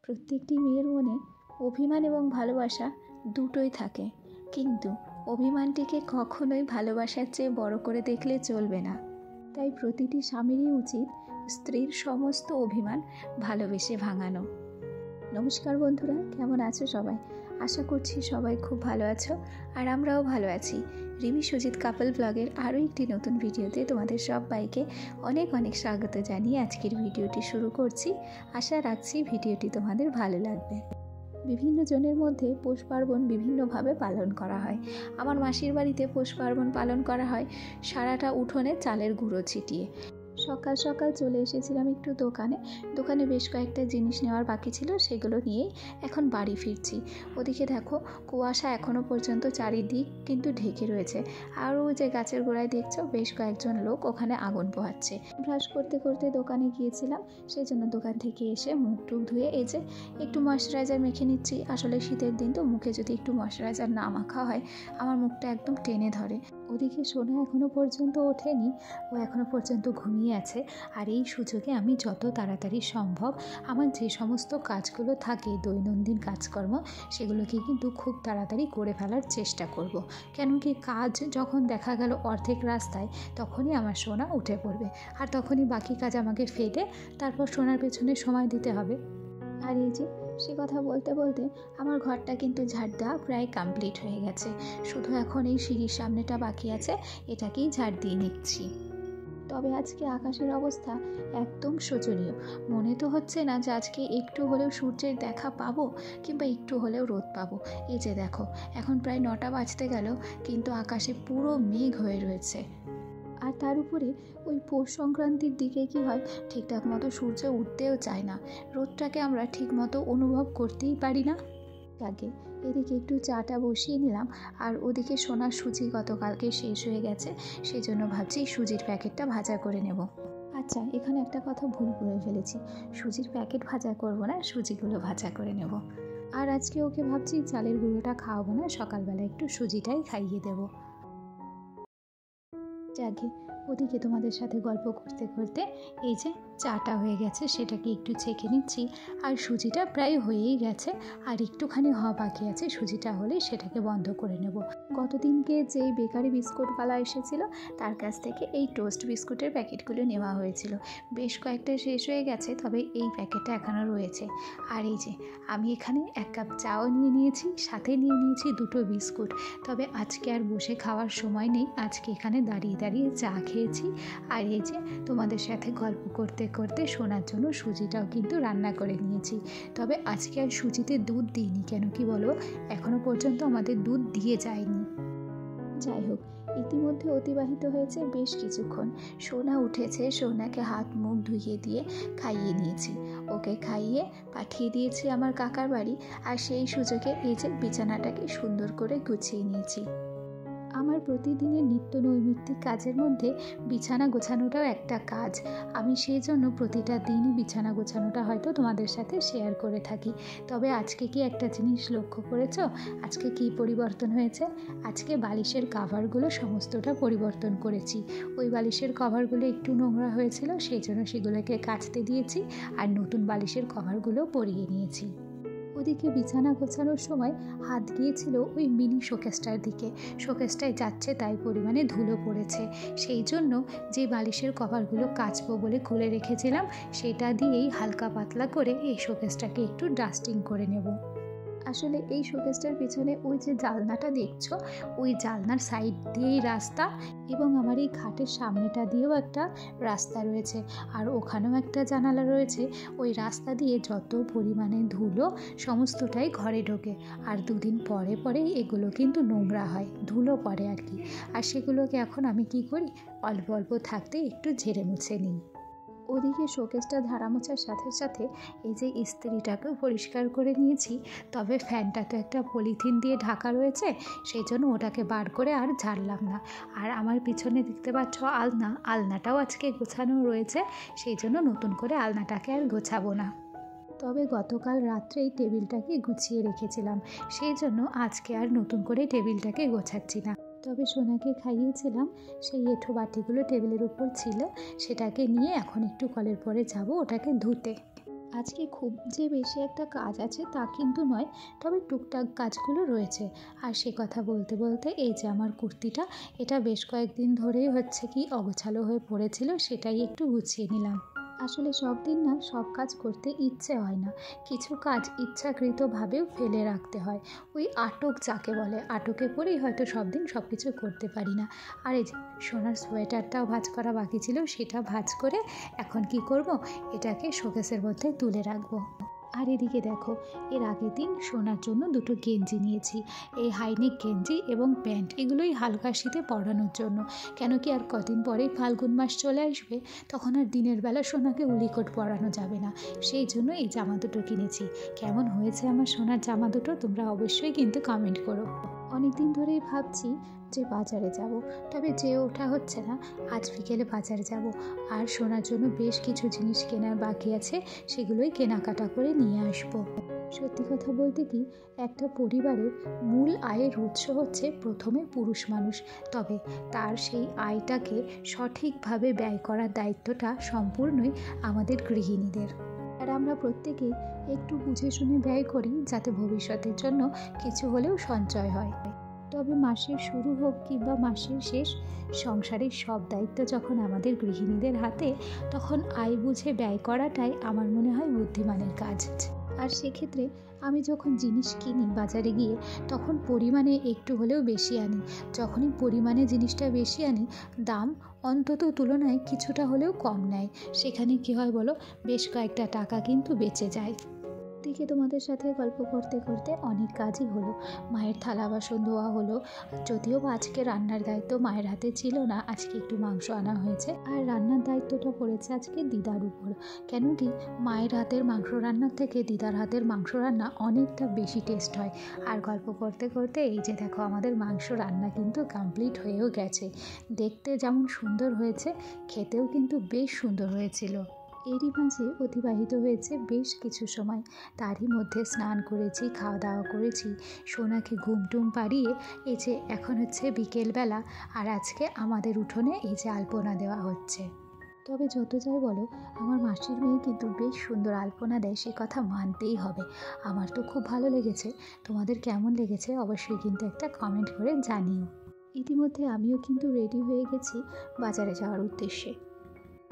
প্রত্যেকটি মেয়ের মনে অভিমান এবং ভালোবাসা দুটোই থাকে, কিন্তু অভিমানটিকে কখনোই ভালোবাসার চেয়ে বড় করে দেখলে চলবে না। তাই প্রতিটি স্বামীরই উচিত স্ত্রীর সমস্ত অভিমান ভালোবেসে ভাঙানো। নমস্কার বন্ধুরা, কেমন আছো সবাই? আশা করছি সবাই খুব ভালো আছো, আর আমরাও ভালো আছি। রিমি সুজিত কাপল ব্লগের আরও একটি নতুন ভিডিওতে তোমাদের সবাইকে অনেক অনেক স্বাগত জানিয়ে আজকের ভিডিওটি শুরু করছি। আশা রাখছি ভিডিওটি তোমাদের ভালো লাগবে। বিভিন্ন জনের মধ্যে পৌষ পার্বণ বিভিন্নভাবে পালন করা হয়। আমার মাসির বাড়িতে পৌষ পার্বণ পালন করা হয় সারাটা উঠোনে চালের গুঁড়ো ছিটিয়ে। সকাল সকাল চলে এসেছিলাম একটু দোকানে বেশ কয়েকটা জিনিস নেওয়ার বাকি ছিল, সেগুলো নিয়েই এখন বাড়ি ফিরছি। ওদিকে দেখো, কুয়াশা এখনও পর্যন্ত চারিদিক কিন্তু ঢেকে রয়েছে। আর ওই যে গাছের গোড়ায় দেখছো বেশ কয়েকজন লোক ওখানে আগুন পোহাচ্ছে। ব্রাশ করতে করতে দোকানে গিয়েছিলাম, সেই জন্য দোকান থেকে এসে মুখ টুক ধুয়ে এই যে একটু ময়শ্চারাইজার মেখে নিচ্ছি। আসলে শীতের দিন তো, মুখে যদি একটু ময়শ্চারাইজার না মাখা হয় আমার মুখটা একদম টেনে ধরে। ওদিকে সোনা এখনও পর্যন্ত ওঠেনি, ও এখনও পর্যন্ত ঘুমিয়ে আছে। আর এই সুযোগে আমি যত তাড়াতাড়ি সম্ভব আমার যে সমস্ত কাজগুলো থাকে, দৈনন্দিন কাজকর্ম, সেগুলোকে কিন্তু খুব তাড়াতাড়ি করে ফেলার চেষ্টা করব। কেন কি, কাজ যখন দেখা গেল অর্ধেক রাস্তায়, তখনই আমার সোনা উঠে পড়বে, আর তখনই বাকি কাজ আমাকে ফেলে তারপর সোনার পেছনে সময় দিতে হবে। আর এই যে সে কথা বলতে বলতে আমার ঘরটা কিন্তু ঝাড় দেওয়া প্রায় কমপ্লিট হয়ে গেছে। শুধু এখন এই সিঁড়ির সামনেটা বাকি আছে, এটাকেই ঝাড় দিয়ে নিচ্ছি। তবে আজকে আকাশের অবস্থা একদম শোচনীয়। মনে তো হচ্ছে না যে আজকে একটু হলেও সূর্যের দেখা পাবো, কিংবা একটু হলেও রোদ পাবো। এই যে দেখো, এখন প্রায় 9টা বাজতে গেল, কিন্তু আকাশে পুরো মেঘ হয়ে রয়েছে। আর তার উপরে ওই পৌষ সংক্রান্তির দিকে কি হয়, ঠিকঠাক মতো সূর্য উঠতেও চায় না, রোদটাকে আমরা ঠিক মতো অনুভব করতেই পারি না। আগে এদিকে একটু চাটা বসিয়ে নিলাম, আর ওদিকে সোনার সুজি গতকালকে শেষ হয়ে গেছে, সেই জন্য ভাবছি সুজির প্যাকেটটা ভাজা করে নেব। আচ্ছা, এখানে একটা কথা ভুল করে ফেলেছি, সুজির প্যাকেট ভাজা করব না, সুজিগুলো ভাজা করে নেব। আর আজকে ওকে ভাবছি চালের গুঁড়োটা খাওয়াবো না, সকালবেলা একটু সুজিটাই খাইয়ে দেবো। যাকে ওদিকে তোমাদের সাথে গল্প করতে করতে এই যে চাটা হয়ে গেছে, সেটাকে একটু ছেঁকে নিচ্ছি। আর সুজিটা প্রায় হয়েই গেছে, আর একটুখানি হওয়া বাকি আছে। সুজিটা হলে সেটাকে বন্ধ করে নেব। গতদিনকে যেই বেকারি বিস্কুটওয়ালা এসেছিল, তার কাছ থেকে এই টোস্ট বিস্কুটের প্যাকেটগুলো নেওয়া হয়েছিল। বেশ কয়েকটা শেষ হয়ে গেছে, তবে এই প্যাকেটটা এখনও রয়েছে। আর এই যে আমি এখানে 1 কাপ চাও নিয়ে নিয়েছি, সাথে নিয়ে নিয়েছি 2টো বিস্কুট। তবে আজকে আর বসে খাওয়ার সময় নেই, আজকে এখানে দাঁড়িয়ে দাঁড়িয়ে চা খেয়েছি। আর এই যে তোমাদের সাথে গল্প করতে করতে শোনার জন্য সুজিটাও কিন্তু রান্না করে নিয়েছি। তবে আজকে আর সুজিতে দুধ দিইনি, কেন কি বলো, এখনও পর্যন্ত আমাদের দুধ দিয়ে যায়নি। যাই হোক, ইতিমধ্যে অতিবাহিত হয়েছে বেশ কিছুক্ষণ। সোনা উঠেছে, সোনাকে হাত মুখ ধুইয়ে দিয়ে খাইয়ে নিয়েছি। ওকে খাইয়ে পাঠিয়ে দিয়েছি আমার কাকার বাড়ি। আর সেই সুযোগে এই যে বিছানাটাকে সুন্দর করে গুছিয়ে নিয়েছি। আমার প্রতিদিনের নিত্য নৈমিত্তিক কাজের মধ্যে বিছানা গোছানোটাও একটা কাজ। আমি সেই জন্য প্রতিটা দিনই বিছানা গোছানোটা হয়তো তোমাদের সাথে শেয়ার করে থাকি। তবে আজকে কি একটা জিনিস লক্ষ্য করেছো? আজকে কি পরিবর্তন হয়েছে? আজকে বালিশের কভারগুলো সমস্তটা পরিবর্তন করেছি। ওই বালিশের কভারগুলো একটু নোংরা হয়েছিল, সেই জন্য সেগুলোকে কাচতে দিয়েছি, আর নতুন বালিশের কভারগুলো পরিয়ে নিয়েছি। ওদিকে বিছানা গোছানোর সময় হাত গিয়েছিল ওই মিনি শোকেসটার দিকে। শোকেসটায় যাচ্ছে তাই পরিমাণে ধুলো পড়েছে, সেই জন্য যে বালিশের কভারগুলো কাচবো বলে খুলে রেখেছিলাম, সেটা দিয়েই হালকা পাতলা করে এই শোকেসটাকে একটু ডাস্টিং করে নেব। আসলে এই শোকেসটার পিছনে ওই যে জানলাটা দেখছো, ওই জানলার সাইড দিয়েই রাস্তা, এবং আমার এই খাটের সামনেটা দিয়েও একটা রাস্তা রয়েছে, আর ওখানেও একটা জানালা রয়েছে। ওই রাস্তা দিয়ে যত পরিমাণে ধুলো সমস্তটাই ঘরে ঢোকে, আর 2 দিন পরে পরে এগুলো কিন্তু নোংরা হয়, ধুলো পড়ে আর কি। আর সেগুলোকে এখন আমি কি করি, অল্প অল্প থাকতে একটু ঝেড়ে মুছে নিই। ওদিকে শোকেসটা ঝাড়া মোছার সাথে সাথে এই যে ইস্ত্রিটাকেও পরিষ্কার করে নিয়েছি। তবে ফ্যানটা তো একটা পলিথিন দিয়ে ঢাকা রয়েছে, সেই জন্য ওটাকে বার করে আর ঝাড়লাম না। আর আমার পিছনে দেখতে পাচ্ছ আলনাটাও আজকে গোছানো রয়েছে, সেই জন্য নতুন করে আলনাটাকে আর গোছাবো না। তবে গতকাল রাত্রেই টেবিলটাকে গুছিয়ে রেখেছিলাম, সেই জন্য আজকে আর নতুন করে টেবিলটাকে গোছাচ্ছি না। তবে সোনাকে খাইয়েছিলাম, সেই এঁঠো বাটিগুলো টেবিলের উপর ছিল, সেটাকে নিয়ে এখন একটু কলের পরে যাব ওটাকে ধুতে। আজকে খুব যে বেশি একটা কাজ আছে তা কিন্তু নয়, তবে টুকটাক কাজগুলো রয়েছে। আর সে কথা বলতে বলতে এই যে আমার কুর্তিটা, এটা বেশ কয়েকদিন ধরেই হচ্ছে কি অগোছালো হয়ে পড়েছিল, সেটাই একটু গুছিয়ে নিলাম। আসলে সব দিন না সব কাজ করতে ইচ্ছে হয় না, কিছু কাজ ইচ্ছাকৃতভাবেও ফেলে রাখতে হয়। ওই আটক যাকে বলে, আটকে পড়েই হয়তো সব দিন সব কিছু করতে পারি না। আর এই যে সোনার সোয়েটারটাও ভাঁজ করা বাকি ছিল, সেটা ভাঁজ করে এখন কি করব, এটাকে শোকেসের মধ্যে তুলে রাখবো। আর এদিকে দেখো, এর আগের দিন সোনার জন্য দুটো গেঞ্জি নিয়েছি, এই হাইনেক গেঞ্জি এবং প্যান্ট, এগুলোই হালকা শীতে পরানোর জন্য। কেন কি আর কদিন পরেই ফাল্গুন মাস চলে আসবে, তখন আর দিনের বেলা সোনাকে উলিকোট পরানো যাবে না, সেই জন্য এই জামা দুটো কিনেছি। কেমন হয়েছে আমার সোনার জামা দুটো তোমরা অবশ্যই কিন্তু কমেন্ট করো। অনেক দিন ধরেই ভাবছি যে বাজারে যাব, তবে যেয়ে ওঠা হচ্ছে না। আজ বিকেলে বাজারে যাব, আর সোনার জন্য বেশ কিছু জিনিস কেনার বাকি আছে, সেগুলোই কেনাকাটা করে নিয়ে আসবো। সত্যি কথা বলতে কি, একটা পরিবারের মূল আয়ের উৎস হচ্ছে প্রথমে পুরুষ মানুষ, তবে তার সেই আয়টাকে সঠিকভাবে ব্যয় করার দায়িত্বটা সম্পূর্ণই আমাদের গৃহিণীদের। আর আমরা প্রত্যেকেই একটু বুঝে শুনে ব্যয় করি, যাতে ভবিষ্যতের জন্য কিছু হলেও সঞ্চয় হয়। তবে মাসের শুরু হোক কিংবা মাসের শেষ, সংসারের সব দায়িত্ব যখন আমাদের গৃহিণীদের হাতে, তখন আয় বুঝে ব্যয় করাটাই আমার মনে হয় বুদ্ধিমানের কাজ। আর সেক্ষেত্রে আমি যখন জিনিস কিনি বাজারে গিয়ে, তখন পরিমাণে একটু হলেও বেশি আনি। যখনই পরিমাণে জিনিসটা বেশি আনি, দাম অন্তত তুলনায় কিছুটা হলেও কম নেয়। সেখানে কি হয় বলো, বেশ কয়েকটা টাকা কিন্তু বেঁচে যায়। দিকে তোমাদের সাথে গল্প করতে করতে অনেক কাজই হলো। মায়ের থালা বাসন ধোয়া হলো, যদিও বা আজকে রান্নার দায়িত্ব মায়ের হাতে ছিল না, আজকে একটু মাংস আনা হয়েছে। আর রান্নার দায়িত্বটা পড়েছে আজকে দিদার উপর। কেন কি, মায়ের হাতের মাংস রান্নার থেকে দিদার হাতের মাংস রান্না অনেকটা বেশি টেস্ট হয়। আর গল্প করতে করতে এই যে দেখো, আমাদের মাংস রান্না কিন্তু কমপ্লিট হয়েও গেছে। দেখতে যেমন সুন্দর হয়েছে, খেতেও কিন্তু বেশ সুন্দর হয়েছিল। এরই মাঝে অতিবাহিত হয়েছে বেশ কিছু সময়, তারই মধ্যে স্নান করেছি, খাওয়া দাওয়া করেছি, সোনাকে ঘুমটুম পাড়িয়ে এই যে এখন হচ্ছে বিকেলবেলা, আর আজকে আমাদের উঠোনে এই যে আলপনা দেওয়া হচ্ছে। তবে যত যাই বলো, আমার মাসির মেয়ে কিন্তু বেশ সুন্দর আলপনা দেয়, সে কথা মানতেই হবে। আমার তো খুব ভালো লেগেছে, তোমাদের কেমন লেগেছে অবশ্যই কিন্তু একটা কমেন্ট করে জানিও। ইতিমধ্যে আমিও কিন্তু রেডি হয়ে গেছি বাজারে যাওয়ার উদ্দেশ্যে।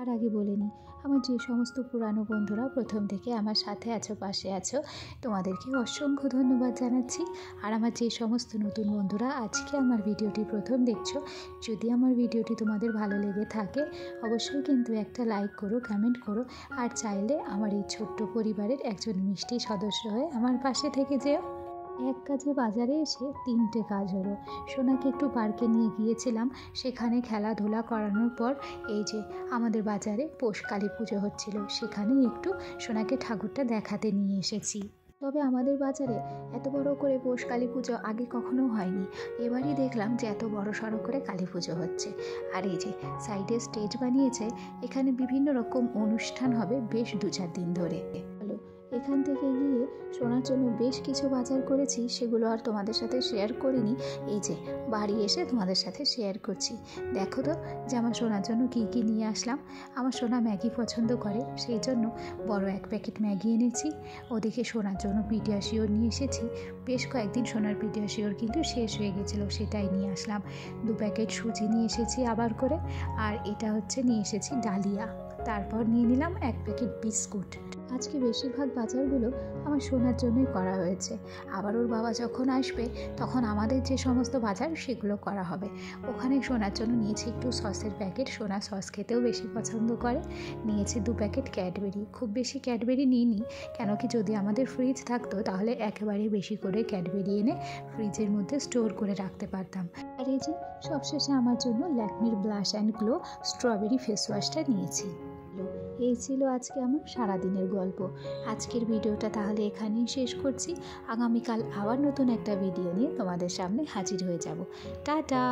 আর আগে বলে নিই, আমার যে সমস্ত পুরানো বন্ধুরা প্রথম থেকে আমার সাথে আছো, পাশে আছো, তোমাদেরকে অসংখ্য ধন্যবাদ জানাচ্ছি। আর আমার যে সমস্ত নতুন বন্ধুরা আজকে আমার ভিডিওটি প্রথম দেখছো, যদি আমার ভিডিওটি তোমাদের ভালো লেগে থাকে অবশ্যই কিন্তু একটা লাইক করো, কমেন্ট করো, আর চাইলে আমার এই ছোট্ট পরিবারের একজন মিষ্টি সদস্য হয়ে আমার পাশে থেকে যেও। এক কাজে বাজারে এসে তিনটে কাজ হলো। সোনাকে একটু পার্কে নিয়ে গিয়েছিলাম, সেখানে খেলাধুলা করানোর পর এই যে আমাদের বাজারে পৌষ কালী পুজো হচ্ছিল, সেখানে একটু সোনাকে ঠাকুরটা দেখাতে নিয়ে এসেছি। তবে আমাদের বাজারে এত বড় করে পৌষ কালী পুজো আগে কখনো হয়নি, এবারই দেখলাম যে এত বড় সড়ো করে কালী পুজো হচ্ছে। আর এই যে সাইডে স্টেজ বানিয়েছে, এখানে বিভিন্ন রকম অনুষ্ঠান হবে বেশ 2-4 দিন ধরে। এখান থেকে গিয়ে সোনার জন্য বেশ কিছু বাজার করেছি, সেগুলো আর তোমাদের সাথে শেয়ার করিনি, এই যে বাড়ি এসে তোমাদের সাথে শেয়ার করছি। দেখো তো যে আমার সোনার জন্য কী কী নিয়ে আসলাম। আমার সোনা ম্যাগি পছন্দ করে, সেই জন্য বড় 1 প্যাকেট ম্যাগি এনেছি। ওদিকে সোনার জন্য পিডিয়াশিওর নিয়ে এসেছি, বেশ কয়েকদিন সোনার পিডিয়াশিওর কিন্তু শেষ হয়ে গেছিলো, সেটাই নিয়ে আসলাম। 2 প্যাকেট সুজি নিয়ে এসেছি আবার করে, আর এটা হচ্ছে নিয়ে এসেছি ডালিয়া। তারপর নিয়ে নিলাম 1 প্যাকেট বিস্কুট। আজকে বেশিরভাগ বাজারগুলো আমার সোনার জন্যই করা হয়েছে। আবার ওর বাবা যখন আসবে তখন আমাদের যে সমস্ত বাজার সেগুলো করা হবে। ওখানে সোনার জন্য নিয়েছি একটু সসের প্যাকেট, সোনা সস খেতেও বেশি পছন্দ করে। নিয়েছি 2 প্যাকেট ক্যাডবেরি, খুব বেশি ক্যাডবেরি নিইনি, কেন কি যদি আমাদের ফ্রিজ থাকতো তাহলে একেবারে বেশি করে ক্যাডবেরি এনে ফ্রিজের মধ্যে স্টোর করে রাখতে পারতাম। আর এই যে সবশেষে আমার জন্য ল্যাকমির blush and glow strawberry face ওয়াশটা নিয়েছি। এই ছিল আজকে আমার সারাদিনের গল্প। আজকের ভিডিওটা তাহলে এখানেই শেষ করছি। আগামীকাল আবার নতুন একটা ভিডিও নিয়ে তোমাদের সামনে হাজির হয়ে যাব। টাটা।